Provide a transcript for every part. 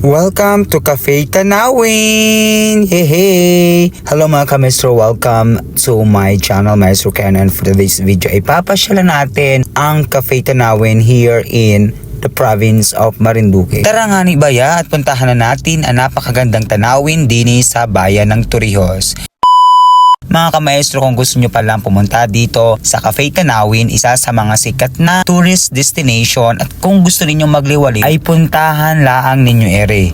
Welcome to Cafe Tanawin! Hey, hey! Hello mga ka-maestro, welcome to my channel, Maestro Kenan. For today's video ay papasyalan natin ang Cafe Tanawin here in the province of Marinduque. Tara nga ni Baya at puntahan na natin ang napakagandang tanawin dini sa bayan ng Torrijos. Mga ka-maestro, kung gusto nyo palang pumunta dito sa Cafe Tanawin, isa sa mga sikat na tourist destination, at kung gusto ninyong magliwali ay puntahan laang ninyo ere.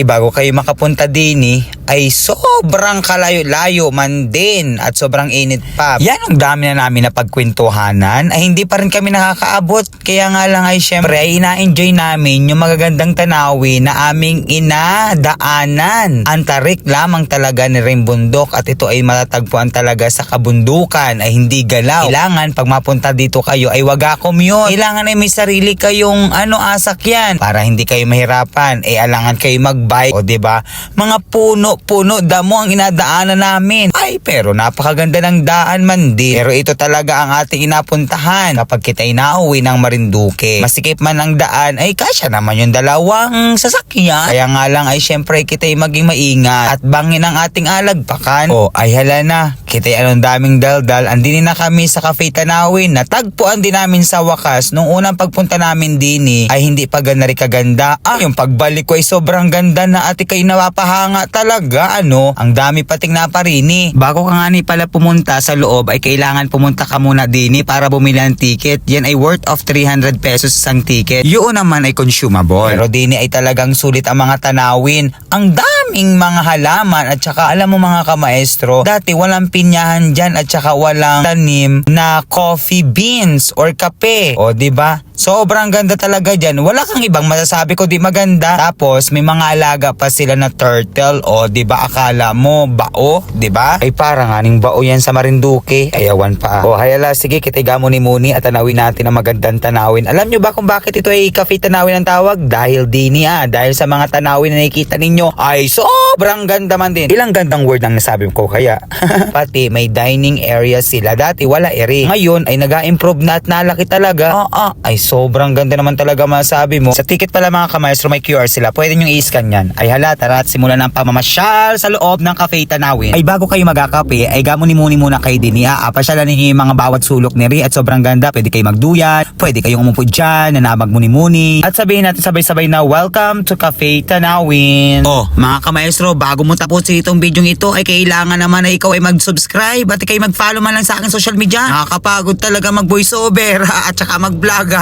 Bago kayo makapunta dini ay sobrang kalayo-layo man din at sobrang init pa. Yan ang dami na namin na pagkwentuhanan ay hindi pa rin kami nakakaabot, kaya nga lang ay syempre ay ina-enjoy namin yung magagandang tanawin na aming inadaanan. Ang tarik lamang talaga ni Rimbundok at ito ay matatagpuan talaga sa kabundukan, ay hindi galaw. Kailangan pag mapunta dito kayo ay wag commute. Kailangan ay may sarili kayong asakyan para hindi kayo mahirapan. Alangan kayo magbike, o diba? Mga puno, damo ang inadaanan namin. Ay, pero napakaganda ng daan man din. Pero ito talaga ang ating inapuntahan kapag kita inauwi ng Marinduque. Masikip man ang daan, ay kasya naman yung dalawang sasakyan. Kaya nga lang ay syempre kita ay maging maingat at bangin ang ating alagpakan. Ay hala na, kita ay anong daming daldal. Andini na kami sa Cafe Tanawin. Natagpuan din namin sa wakas. Nung unang pagpunta namin dini ay hindi pa ganari kaganda. Yung pagbalik ko ay sobrang ganda na at ikay napapahanga talaga. Ang dami pating naparini. Bago ka nga ni pala pumunta sa loob ay kailangan pumunta ka muna dini para bumili ng ticket. Yan ay worth of 300 pesos isang ticket. Yun naman ay consumable. Pero dini ay talagang sulit ang mga tanawin. Ang daming mga halaman at saka alam mo mga kamaestro, dati walang pinyahan dyan at saka walang tanim na coffee beans or kape. Diba? Sobrang ganda talaga dyan. Wala kang ibang masasabi ko di maganda. Tapos may mga alaga pa sila na turtle. Diba akala mo bao? Diba? Ay parang aning bao yan sa Marinduque. Ayawan pa. Hayala, sige kitiga muni-muni at tanawin natin ang magandang tanawin. Alam nyo ba kung bakit ito ay Cafe Tanawin ang tawag? Dahil dini dahil sa mga tanawin na nakikita ninyo ay sobrang ganda man din. Ilang gandang word ang nasabi ko kaya. Pati may dining area sila. Dati wala ere. Ngayon ay nag-improve na at nalaki talaga. Ay sobrang ganda naman talaga masabi mo. Sa ticket pala mga kamaestro may QR sila. Pwede nyo i-scan yan. Ay hala, tara at simulan ng pamamasyal sa loob ng Cafe Tanawin. Ay bago kayo magkakape ay gamuni-muni muna kayo din. Pasyalan ninyo yung mga bawat sulok ni Ri at sobrang ganda. Pwede kayo magduyan. Pwede kayong umupo dyan na muni-muni. At sabihin natin sabay-sabay na welcome to Cafe Tanawin. Mga kamaestro, bago mo tapusin itong video ito ay kailangan naman na ikaw ay mag-subscribe at kayo mag-follow man lang sa aking social media. Nakakapagod talaga mag-voiceover at saka mag-vlog.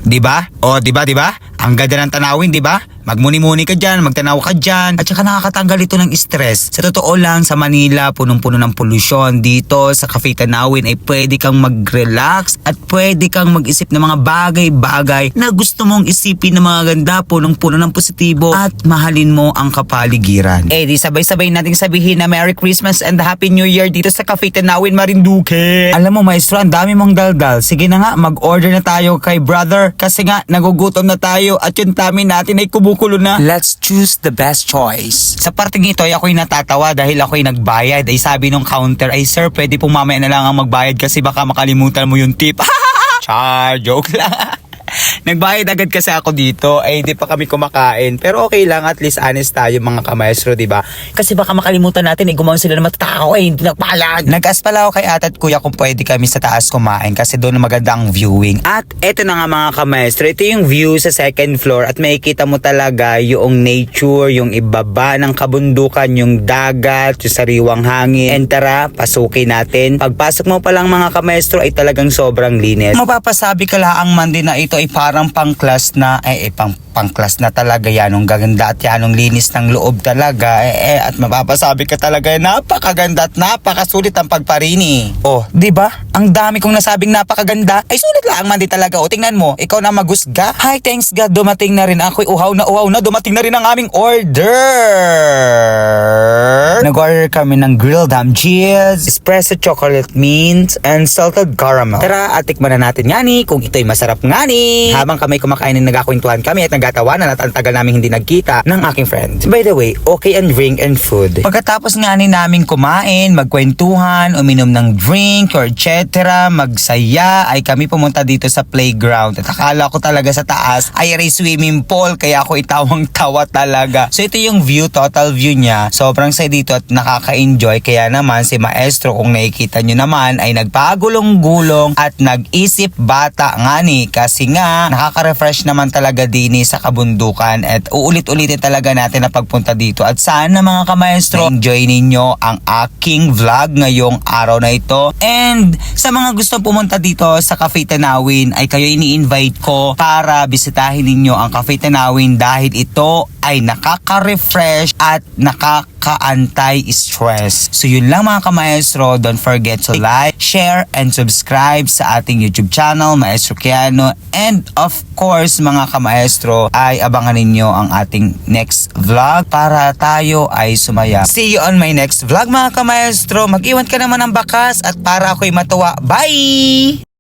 Diba? Diba? Ang ganda ng tanawin, diba? Magmuni-muni ka dyan, magtanaw ka dyan, at saka nakakatanggal ito ng stress. Sa totoo lang, sa Manila, punong-puno ng polusyon. Dito sa Cafe Tanawin ay pwede kang mag-relax at pwede kang mag-isip ng mga bagay-bagay na gusto mong isipin na mga ganda, punong-puno ng positibo at mahalin mo ang kapaligiran. Di sabay-sabay nating sabihin na Merry Christmas and Happy New Year dito sa Cafe Tanawin, Marinduque. Alam mo maestro, ang dami mong daldal. Sige na nga, mag-order na tayo kay brother kasi nga nagugutom na tayo at yung tummy natin ay kumukulo na. Let's choose the best choice. Sa parting ito ay ako'y natatawa dahil ako'y nagbayad. Ay sabi nung counter, ay sir, pwede pong mamaya na lang ang magbayad kasi baka makalimutan mo yung tip. Char, joke lang. Nagbayad agad kasi ako dito, ay hindi pa kami kumakain. Pero okay lang, at least honest tayo mga kamaestro, diba? Kasi baka makalimutan natin, gumawa sila ng matatao, hindi nagpalag. Nag-ask pala ako kay ate at kuya kung pwede kami sa taas kumain kasi doon maganda ang viewing. At eto na nga mga kamaestro, ito yung view sa second floor at makikita mo talaga yung nature, yung ibaba ng kabundukan, yung dagat, yung sariwang hangin. And tara, pasukin natin. Pagpasok mo pa lang mga kamaestro ay talagang sobrang linis. Mapapasabi ka laang man din na ito ay parang pang-class na, pang-class na talaga yan. Ang gaganda at yan, ang linis ng loob talaga. At mapapasabi ka talaga, napakaganda at napakasulit ang pagparini. Diba? Ang dami kong nasabing napakaganda. Ay sulit lang man di talaga. Tingnan mo, ikaw na magusga. Hi, thanks God, dumating na rin. Ako'y uhaw na, dumating na rin ang aming order. Nag-order kami ng grilled ham cheese, espresso chocolate mint, and salted caramel. Tara, atikman na natin ngani kung ito'y masarap ngani. Habang kami kumakain and nagkakwentuhan kami at nagatawanan at ang tagal namin hindi nagkita ng aking friend. By the way, okay and drink and food. Pagkatapos nga ni namin kumain, magkwentuhan, uminom ng drink or etc., magsaya, ay kami pumunta dito sa playground. At akala ko talaga sa taas ay swimming pool, kaya ako itawang-tawa talaga. So ito yung view, total view niya. Sobrang saya dito at nakaka-enjoy. Kaya naman si Maestro, kung nakikita nyo naman, ay nagpagulong-gulong at nag-isip bata nga ni. Kasi nga, nakaka-refresh naman talaga din sa kabundukan at uulit-ulitin talaga natin na pagpunta dito. At sana mga kamaestro, enjoy ninyo ang aking vlog ngayong araw na ito. And sa mga gustong pumunta dito sa Cafe Tanawin, ay kayo ini-invite ko para bisitahin ninyo ang Cafe Tanawin dahil ito ay nakaka-refresh at nakaka-anti-stress. So yun lang mga kamaestro, don't forget to like, share, and subscribe sa ating YouTube channel, Maestro Keanu. And of course mga kamaestro, ay abangan ninyo ang ating next vlog para tayo ay sumaya. See you on my next vlog mga kamaestro. Mag-iwan ka naman ng bakas at para ako'y matuwa. Bye!